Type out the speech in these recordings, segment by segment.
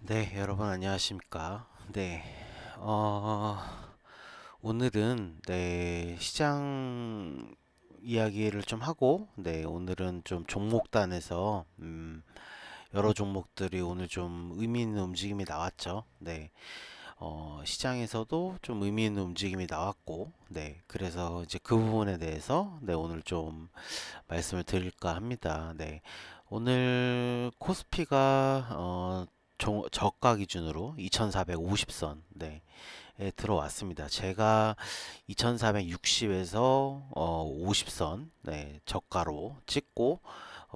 네, 여러분 안녕하십니까? 네, 어, 오늘은 시장 이야기를 좀 하고, 오늘은 좀 종목단에서 여러 종목들이 오늘 좀 의미 있는 움직임이 나왔죠. 시장에서도 좀 의미 있는 움직임이 나왔고, 그래서 이제 그 부분에 대해서 오늘 좀 말씀을 드릴까 합니다. 오늘 코스피가 저가 기준으로 2450선 에 들어왔습니다. 제가 2460에서 50선 저가로 찍고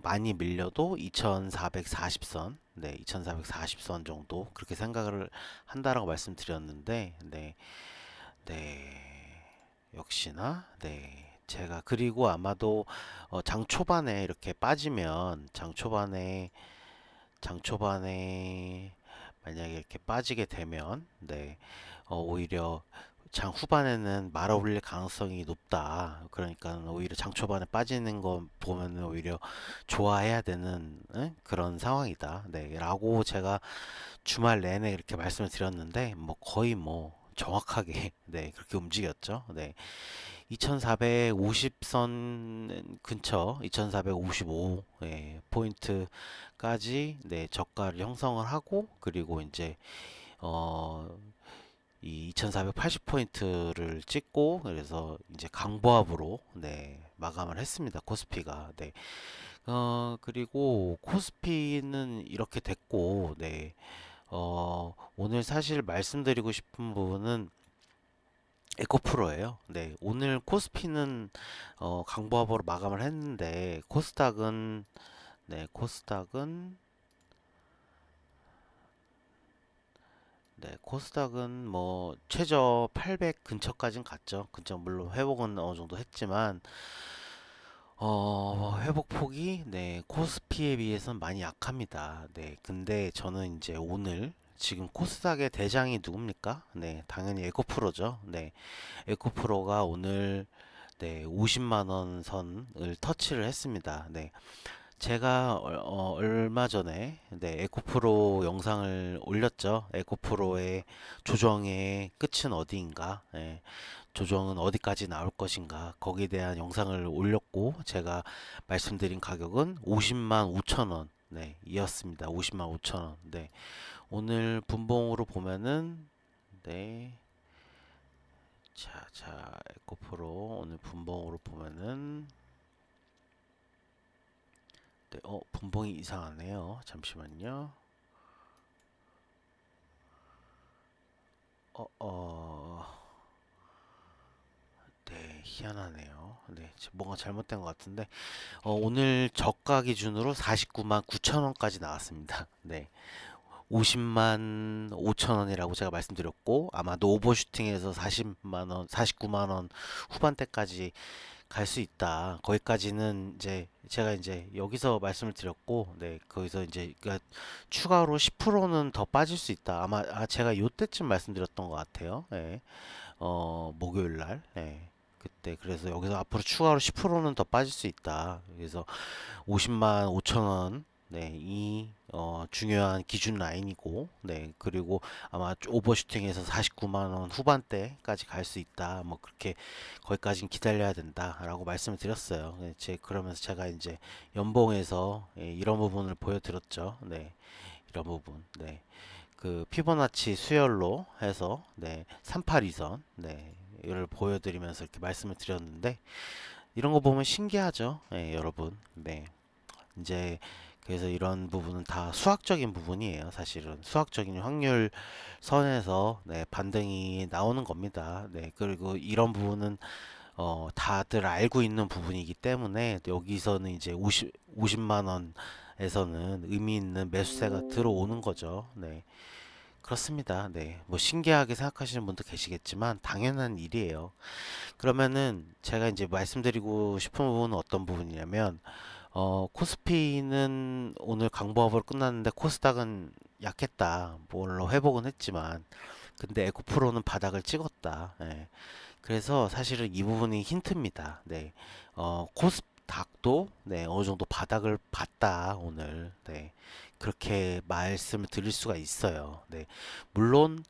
많이 밀려도 2440선 2440선 정도 그렇게 생각을 한다라고 말씀드렸는데 역시나 제가 그리고 아마도 장 초반에 이렇게 빠지면 장 초반에 만약에 이렇게 빠지게 되면 오히려 장 후반에는 말아 올릴 가능성이 높다. 그러니까 오히려 장 초반에 빠지는 거 보면은 오히려 좋아해야 되는 그런 상황이다. 라고 제가 주말 내내 이렇게 말씀을 드렸는데 뭐 거의 뭐 정확하게 그렇게 움직였죠. 2450선 근처 2455 포인트까지 저가를 형성을 하고 그리고 이제 어, 이 2480포인트를 찍고 그래서 이제 강보합으로 마감을 했습니다. 코스피가. 그리고 코스피는 이렇게 됐고 오늘 사실 말씀드리고 싶은 부분은 에코프로예요. 오늘 코스피는 강보합으로 마감을 했는데 코스닥은 코스닥은 뭐 최저 800 근처까지는 갔죠. 근처 물론 회복은 어느 정도 했지만 회복폭이 코스피에 비해서는 많이 약합니다. 근데 저는 이제 오늘 지금 코스닥의 대장이 누굽니까? 당연히 에코프로죠. 에코프로가 오늘 50만 원 선을 터치를 했습니다. 제가 얼마 전에 에코프로 영상을 올렸죠. 에코프로의 조정의 끝은 어디인가, 조정은 어디까지 나올 것인가, 거기에 대한 영상을 올렸고 제가 말씀드린 가격은 50만 5천 원 이었습니다. 50만 5천 원. 오늘 분봉으로 보면은 네, 에코프로 오늘 분봉으로 보면은 분봉이 이상하네요. 잠시만요. 어, 어, 희한하네요. 뭔가 잘못된 것 같은데, 오늘 저가 기준으로 49만 9천 원까지 나왔습니다. 50만 5천 원이라고 제가 말씀드렸고, 아마도 오버슈팅해서 40만 원, 49만 원 후반대까지 갈 수 있다. 거기까지는 이제 제가 이제 여기서 말씀을 드렸고, 거기서 이제 그러니까 추가로 10%는 더 빠질 수 있다. 아마 제가 요때쯤 말씀드렸던 것 같아요. 목요일 날. 그때 그래서 여기서 앞으로 추가로 10%는 더 빠질 수 있다. 그래서 50만 5천 원 이 중요한 기준 라인이고 그리고 아마 오버슈팅해서 49만 원 후반대까지 갈 수 있다 뭐 그렇게 거기까지는 기다려야 된다라고 말씀을 드렸어요. 그러면서 제가 이제 연봉에서 이런 부분을 보여드렸죠. 이런 부분 그 피보나치 수열로 해서 382선 이를 보여드리면서 이렇게 말씀을 드렸는데 이런 거 보면 신기하죠. 여러분. 이제 그래서 이런 부분은 다 수학적인 부분이에요. 사실은 수학적인 확률 선에서 반등이 나오는 겁니다. 그리고 이런 부분은 다들 알고 있는 부분이기 때문에 여기서는 이제 50만 원에서는 의미 있는 매수세가 들어오는 거죠. 그렇습니다. 뭐 신기하게 생각하시는 분도 계시겠지만 당연한 일이에요. 그러면은 제가 이제 말씀드리고 싶은 부분은 어떤 부분이냐면 코스피는 오늘 강보합으로 끝났는데 코스닥은 약했다. 물론 회복은 했지만 근데 에코프로는 바닥을 찍었다. 그래서 사실은 이 부분이 힌트입니다. 코스닥 닥도 네, 어느 정도 바닥을 봤다 오늘. 네. 그렇게 말씀을 드릴 수가 있어요. 네. 물론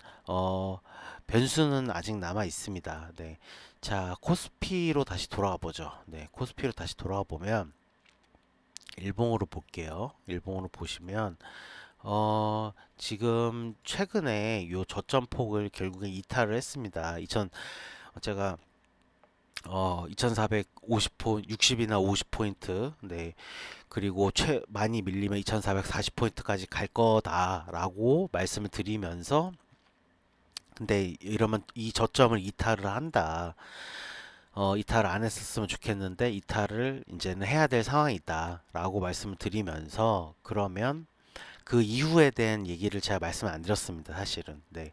변수는 아직 남아 있습니다. 네. 자, 코스피로 다시 돌아와 보죠. 네. 코스피로 다시 돌아와 보면 일봉으로 볼게요. 일봉으로 보시면 지금 최근에 요 저점폭을 결국에 이탈을 했습니다. 제가 2450포 60이나 50포인트 네 그리고 많이 밀리면 2440포인트까지 갈 거다라고 말씀을 드리면서 근데 이러면 이 저점을 이탈을 한다. 이탈을 안 했었으면 좋겠는데 이탈을 이제는 해야 될 상황이 있다라고 말씀을 드리면서 그러면 그 이후에 대한 얘기를 제가 말씀을 안 드렸습니다. 사실은. 네.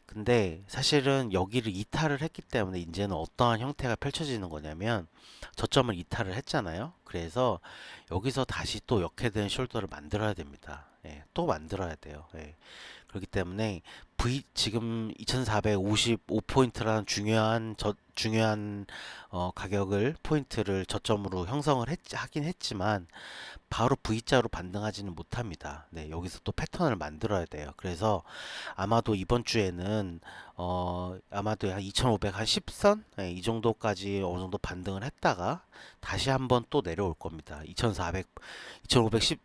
근데 사실은 여기를 이탈을 했기 때문에 이제는 어떠한 형태가 펼쳐지는 거냐면 저점을 이탈을 했잖아요. 그래서 여기서 다시 또 역헤드앤 숄더를 만들어야 됩니다. 예, 또 만들어야 돼요. 예. 그렇기 때문에 지금 2455포인트라는 중요한 가격을 포인트를 저점으로 형성을 하긴 했지만 바로 V자로 반등하지는 못합니다. 네, 여기서 또 패턴을 만들어야 돼요. 그래서 아마도 이번 주에는 아마도 한 2500, 한 10선? 네, 이 정도까지 어느 정도 반등을 했다가 다시 한번 또 내려올 겁니다. 2400, 2510,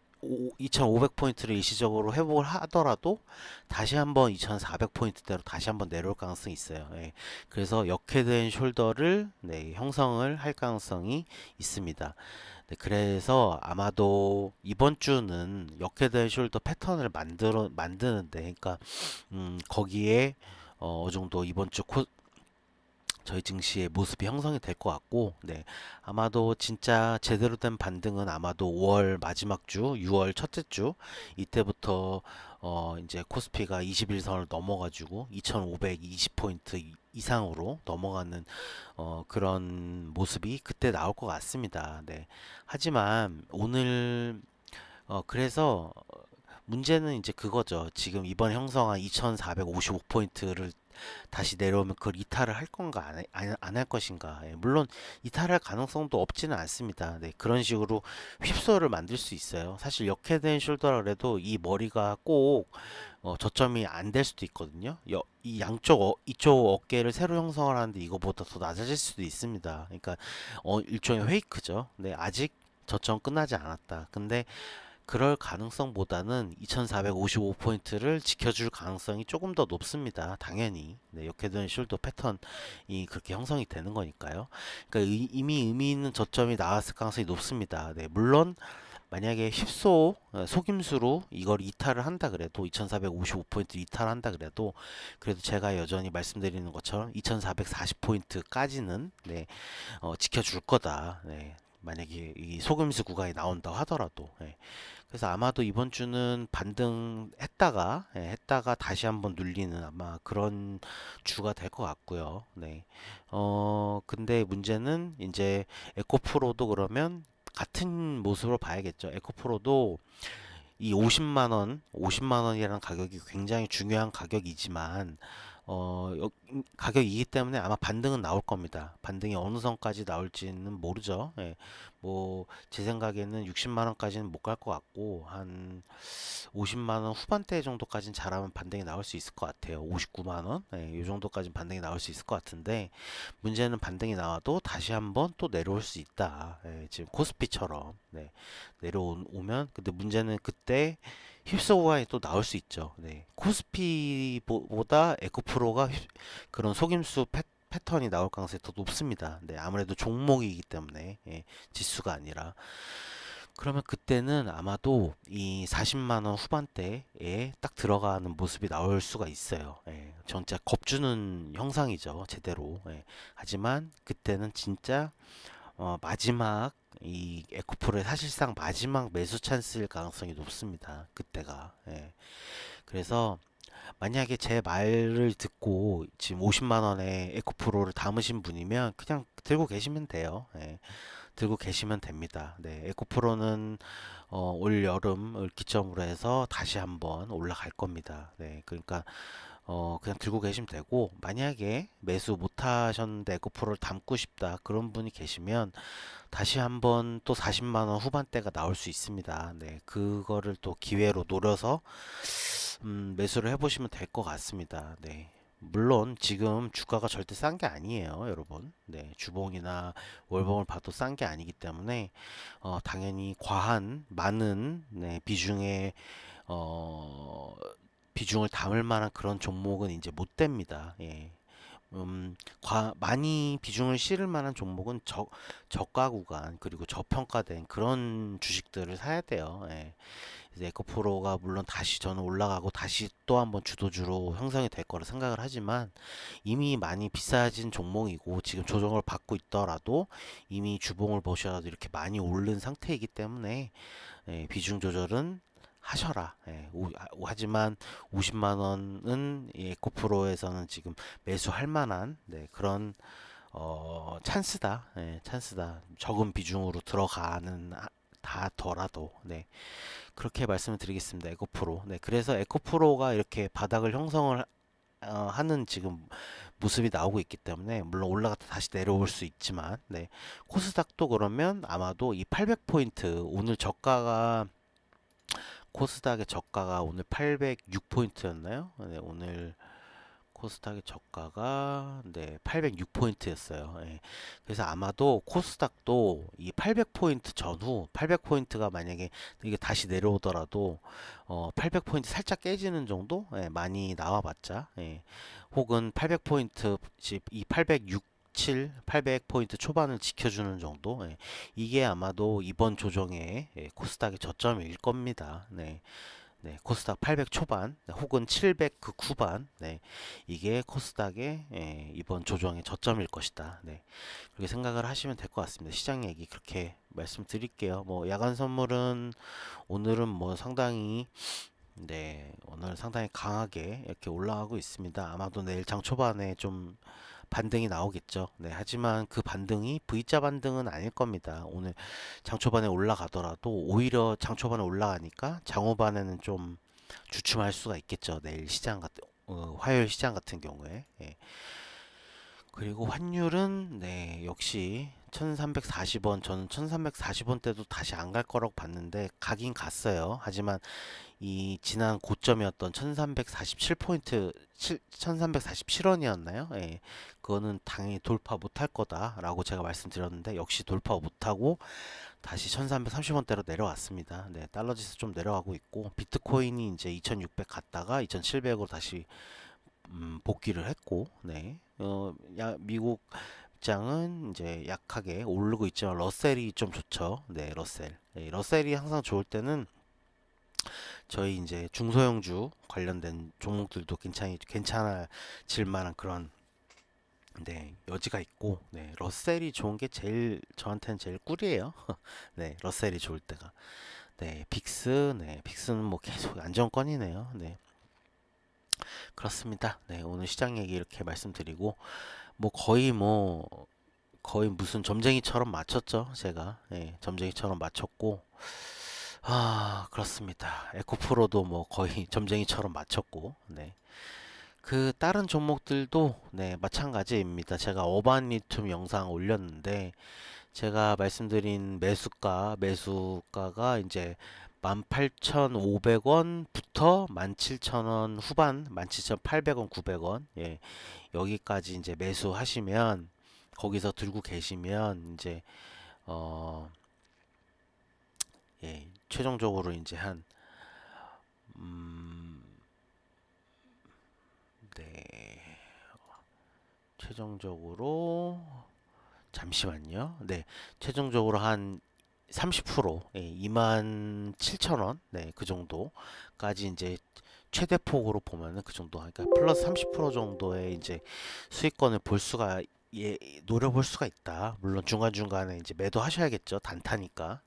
2500포인트를 일시적으로 회복을 하더라도 다시 한번 2400포인트대로 다시 한번 내려올 가능성이 있어요. 예. 그래서 역헤드앤 숄더를 네, 형성을 할 가능성이 있습니다. 네, 그래서 아마도 이번 주는 역헤드앤 숄더 패턴을 만드는데, 그러니까 거기에 어느 정도 이번 주 저희 증시의 모습이 형성이 될 것 같고, 네, 아마도 진짜 제대로 된 반등은 아마도 5월 마지막 주, 6월 첫째 주 이때부터 이제 코스피가 21선을 넘어가지고 2,520포인트 이상으로 넘어가는 그런 모습이 그때 나올 것 같습니다. 네. 하지만 오늘 그래서 문제는 이제 그거죠. 지금 이번 형성한 2,455포인트를 다시 내려오면 그걸 이탈을 할 건가 안 할 것인가. 예, 물론 이탈할 가능성도 없지는 않습니다. 네, 그런 식으로 휩소를 만들 수 있어요. 사실 역헤드앤 숄더라 그래도 이 머리가 꼭 저점이 안 될 수도 있거든요. 이 이쪽 어깨를 새로 형성을 하는데 이거보다 더 낮아질 수도 있습니다. 그러니까 일종의 페이크죠. 네, 아직 저점 끝나지 않았다. 근데 그럴 가능성보다는 2455포인트를 지켜줄 가능성이 조금 더 높습니다. 당연히. 네, 역헤드앤 숄더 패턴이 그렇게 형성이 되는 거니까요. 그러니까 이미 의미 있는 저점이 나왔을 가능성이 높습니다. 네, 물론 만약에 속임수로 이걸 이탈을 한다 그래도 2455포인트 이탈한다 그래도 제가 여전히 말씀드리는 것처럼 2440포인트까지는 네, 지켜줄 거다. 네. 만약에 이 속임수 구간이 나온다고 하더라도 그래서 아마도 이번 주는 했다가 다시 한번 눌리는 아마 그런 주가 될 것 같고요. 네. 근데 문제는 이제 에코프로도 그러면 같은 모습으로 봐야겠죠. 에코프로도 이 50만 원이라는 가격이 굉장히 중요한 가격이지만 가격이기 때문에 아마 반등은 나올 겁니다. 반등이 어느 선까지 나올지는 모르죠. 예. 뭐 제 생각에는 60만 원까지는 못 갈 것 같고 한 50만 원 후반대 정도까지는 잘하면 반등이 나올 수 있을 것 같아요. 59만 원, 예, 이 정도까지는 반등이 나올 수 있을 것 같은데 문제는 반등이 나와도 다시 한번 또 내려올 수 있다. 예, 지금 코스피처럼 네, 내려오면 근데 문제는 그때 휩쓸고 가또 나올 수 있죠. 네. 코스피보다 에코프로가 그런 속임수 패턴이 나올 가능성이 더 높습니다. 네, 아무래도 종목이기 때문에 지수가 아니라 그러면 그때는 아마도 이 40만 원 후반대에 딱 들어가는 모습이 나올 수가 있어요. 진짜 겁주는 형상이죠, 제대로. 하지만 그때는 진짜 마지막 이 에코프로의 사실상 마지막 매수 찬스일 가능성이 높습니다. 그때가. 그래서 만약에 제 말을 듣고 지금 50만 원에 에코프로를 담으신 분이면 그냥 들고 계시면 돼요. 들고 계시면 됩니다. 네, 에코프로는 올 여름을 기점으로 해서 다시 한번 올라갈 겁니다. 네, 그러니까 그냥 들고 계시면 되고, 만약에 매수 못 하셨는데 에코프로를 담고 싶다 그런 분이 계시면 다시 한번 또 40만 원 후반대가 나올 수 있습니다. 네, 그거를 또 기회로 노려서 매수를 해보시면 될 것 같습니다. 네. 물론 지금 주가가 절대 싼 게 아니에요, 여러분. 네, 주봉이나 월봉을 봐도 싼 게 아니기 때문에 당연히 과한 많은 네, 어, 비중을 담을 만한 그런 종목은 이제 못 됩니다. 예. 많이 비중을 실을 만한 종목은 저가 구간 그리고 저평가된 그런 주식들을 사야 돼요. 예. 이제 에코프로가 물론 다시 저는 올라가고 다시 또 한번 주도주로 형성이 될 거라 생각을 하지만 이미 많이 비싸진 종목이고 지금 조정을 받고 있더라도 이미 주봉을 보셔도 이렇게 많이 오른 상태이기 때문에 비중 조절은 하셔라. 하지만 50만 원은 에코프로에서는 지금 매수할 만한 그런 찬스다. 찬스다. 적은 비중으로 들어가는 다더라도 그렇게 말씀을 드리겠습니다. 에코프로. 그래서 에코프로가 이렇게 바닥을 형성을 하는 지금 모습이 나오고 있기 때문에 물론 올라갔다 다시 내려올 수 있지만 코스닥도 그러면 아마도 이 800포인트 오늘 저가가 코스닥의 저가가 오늘 806포인트였나요? 오늘 코스닥의 저가가 806포인트였어요. 그래서 아마도 코스닥도 이 800포인트 전후 800포인트가 만약에 이게 다시 내려오더라도 800포인트 살짝 깨지는 정도 많이 나와봤자 혹은 800포인트 이 806 800포인트 초반을 지켜주는 정도 이게 아마도 이번 조정의 코스닥의 저점일 겁니다. 코스닥 800 초반 혹은 700 그 후반 이게 코스닥의 이번 조정의 저점일 것이다. 그렇게 생각을 하시면 될 것 같습니다. 시장 얘기 그렇게 말씀드릴게요. 뭐 야간 선물은 오늘은 뭐 상당히 오늘 상당히 강하게 이렇게 올라가고 있습니다. 아마도 내일 장 초반에 좀 반등이 나오겠죠. 하지만 그 반등이 V자 반등은 아닐 겁니다. 오늘 장 초반에 올라가더라도 오히려 장 초반에 올라가니까 장 후반에는 좀 주춤할 수가 있겠죠. 내일 시장 같은 화요일 시장 같은 경우에. 그리고 환율은 역시 1340원 저는 1340원 때도 다시 안 갈 거라고 봤는데 가긴 갔어요. 하지만 이 지난 고점이었던 1347포인트 1347원이었나요? 그거는 당연히 돌파 못할 거다라고 제가 말씀드렸는데 역시 돌파 못하고 다시 1330원대로 내려왔습니다. 달러 지수 좀 내려가고 있고 비트코인이 이제 2600 갔다가 2700으로 다시 복귀를 했고 미국 장은 이제 약하게 오르고 있지만 러셀이 좀 좋죠. 러셀이 항상 좋을 때는 저희 이제 중소형주 관련된 종목들도 괜찮아질 만한 그런 여지가 있고 러셀이 좋은 게 제일 저한테는 제일 꿀이에요. 러셀이 좋을 때가 빅스는 뭐 계속 안정권이네요. 그렇습니다. 오늘 시장 얘기 이렇게 말씀드리고 거의 무슨 점쟁이처럼 맞췄죠. 제가 점쟁이처럼 맞췄고 그렇습니다. 에코프로도 뭐 거의 점쟁이처럼 맞췄고 그 다른 종목들도 마찬가지입니다. 제가 어반리튬 영상 올렸는데 제가 말씀드린 매수가가 이제 18,500원부터 17,000원 후반 17,800원 900원 여기까지 이제 매수하시면 거기서 들고 계시면 이제 어 최종적으로 이제 한 음, 네 최종적으로 잠시만요. 최종적으로 한 30% 27,000원 그 정도까지 이제 최대폭으로 보면은 그 정도 그러니까 플러스 30% 정도의 이제 수익권을 볼 수가 노려볼 수가 있다. 물론 중간중간에 이제 매도하셔야겠죠. 단타니까.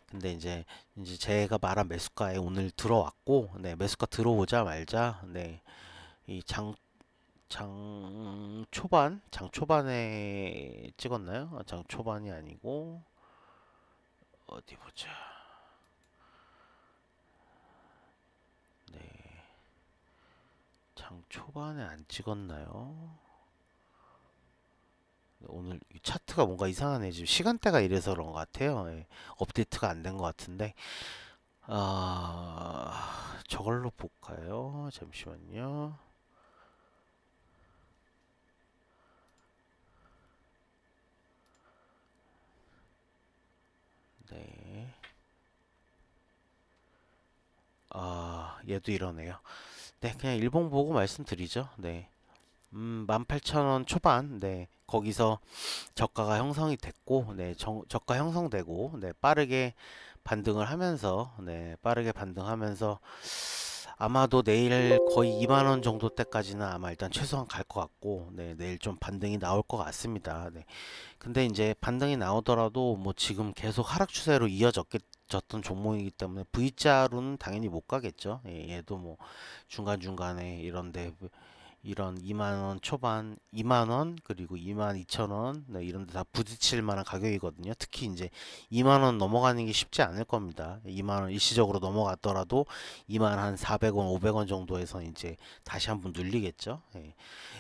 근데 이제 제가 말한 매수가에 오늘 들어왔고 매수가 들어오자 말자 이 장 초반에 찍었나요? 장 초반이 아니고 어디 보자. 장 초반에 안 찍었나요? 오늘 이 차트가 뭔가 이상하네. 지금 시간대가 이래서 그런 것 같아요. 예. 업데이트가 안 된 것 같은데. 저걸로 볼까요? 잠시만요. 네. 얘도 이러네요. 네, 그냥 일봉 보고 말씀드리죠. 네. 18,000원 초반, 네, 거기서 저가가 형성이 됐고, 네, 저가 형성되고, 네, 빠르게 반등을 하면서, 네, 빠르게 반등하면서 아마도 내일 거의 2만 원 정도 때까지는 아마 일단 최소한 갈 것 같고, 네, 내일 좀 반등이 나올 것 같습니다. 네. 근데 이제 반등이 나오더라도 뭐 지금 계속 하락 추세로 이어졌던 종목이기 때문에 V자로는 당연히 못 가겠죠. 예, 얘도 뭐 중간중간에 이런데 이런 2만 원 초반, 2만 원 그리고 2만 2천 원, 네, 이런 데 다 부딪힐 만한 가격이거든요. 특히 이제 2만 원 넘어가는 게 쉽지 않을 겁니다. 2만 원 일시적으로 넘어갔더라도 2만 한 400원, 500원 정도에서 이제 다시 한번 눌리겠죠. 예.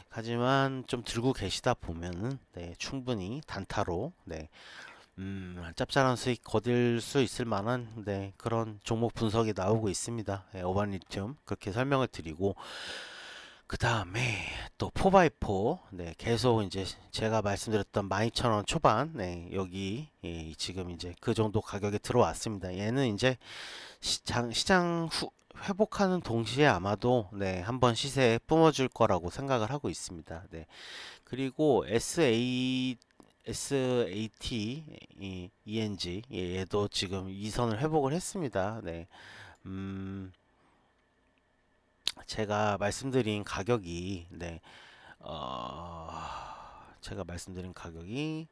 하지만 좀 들고 계시다 보면은, 네, 충분히 단타로, 네, 짭짤한 수익 거둘 수 있을 만한, 네, 그런 종목 분석이 나오고 있습니다. 예, 오반리튬 그렇게 설명을 드리고, 그 다음에 또 4x4, 네, 계속 이제 제가 말씀드렸던 12,000원 초반, 네, 여기, 예, 지금 이제 그 정도 가격에 들어왔습니다. 얘는 이제 시장 회복하는 동시에 아마도, 네, 한번 시세에 뿜어줄 거라고 생각을 하고 있습니다. 네. 그리고 SAT ENG, 예, 얘도 지금 이선을 회복을 했습니다. 네. 음, 제가 말씀드린 가격이, 네, 어, 제가 말씀드린 가격이,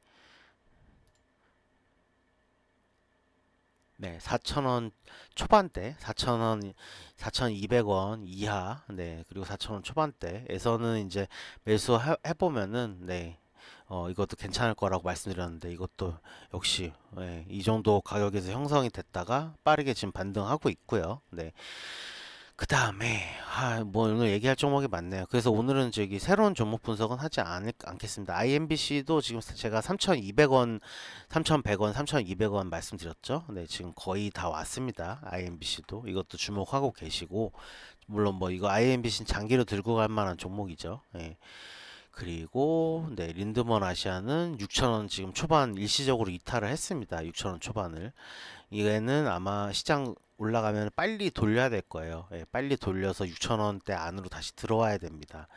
네, 4,000원 초반대, 4,000원, 4,200원 이하, 네, 그리고 4,000원 초반대에서는 이제 매수해보면은, 네, 이것도 괜찮을 거라고 말씀드렸는데, 이것도 역시, 네, 이 정도 가격에서 형성이 됐다가 빠르게 지금 반등하고 있고요. 네. 그 다음에 뭐 오늘 얘기할 종목이 많네요. 그래서 오늘은 저기 새로운 종목 분석은 하지 않겠습니다. IMBC도 지금 제가 3,200원, 3,100원, 3,200원 말씀드렸죠. 네, 지금 거의 다 왔습니다. IMBC도 이것도 주목하고 계시고, 물론 뭐 이거 IMBC는 장기로 들고 갈 만한 종목이죠. 네. 그리고 네, 린드먼 아시아는 6,000원 지금 초반 일시적으로 이탈을 했습니다. 6,000원 초반을. 얘는 아마 시장 올라가면 빨리 돌려야 될 거예요. 예, 빨리 돌려서 6,000원대 안으로 다시 들어와야 됩니다.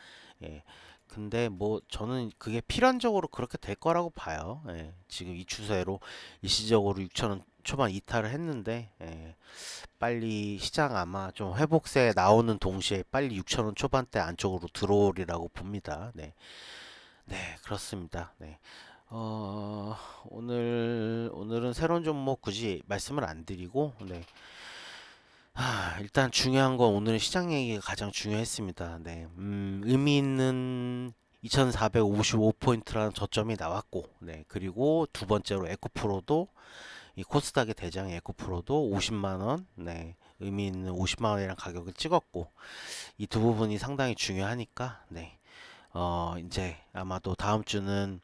예, 근데 뭐 저는 그게 필연적으로 그렇게 될 거라고 봐요. 예, 지금 이 추세로 일시적으로 6,000원 초반 이탈을 했는데, 예, 빨리 시장 아마 좀 회복세 나오는 동시에 빨리 6,000원 초반대 안쪽으로 들어오리라고 봅니다. 네, 네, 그렇습니다. 네. 오늘은 새로운 종목 굳이 말씀을 안 드리고, 네. 일단 중요한 건 오늘 시장 얘기가 가장 중요했습니다. 네. 의미 있는 2455포인트라는 저점이 나왔고, 네. 그리고 두 번째로 에코프로도, 이 코스닥의 대장 에코프로도 50만원, 네. 의미 있는 50만원이라는 가격을 찍었고, 이 두 부분이 상당히 중요하니까, 네. 이제 아마도 다음 주는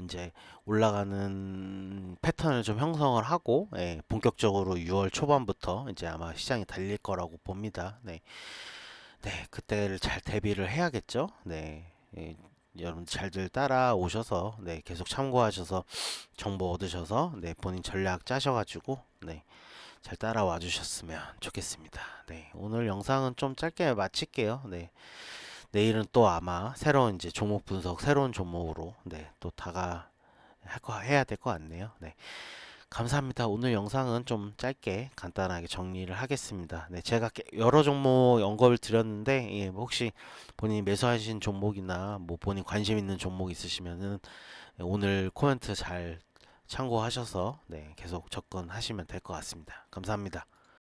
이제 올라가는 패턴을 좀 형성을 하고, 예, 본격적으로 6월 초반부터 이제 아마 시장이 달릴 거라고 봅니다. 네, 네, 그때를 잘 대비를 해야겠죠. 네, 예, 여러분 잘들 따라오셔서, 네, 계속 참고하셔서 정보 얻으셔서, 네, 본인 전략 짜셔가지고, 네, 잘 따라와 주셨으면 좋겠습니다. 네, 오늘 영상은 좀 짧게 마칠게요. 네. 내일은 또 아마 새로운 이제 종목 분석, 새로운 종목으로, 네, 또 해야 될 것 같네요. 네, 감사합니다. 오늘 영상은 좀 짧게 간단하게 정리를 하겠습니다. 네, 제가 여러 종목 언급을 드렸는데, 예, 뭐 혹시 본인이 매수하신 종목이나 뭐 본인 관심 있는 종목 있으시면은, 예, 오늘 코멘트 잘 참고하셔서, 네, 계속 접근하시면 될 것 같습니다. 감사합니다.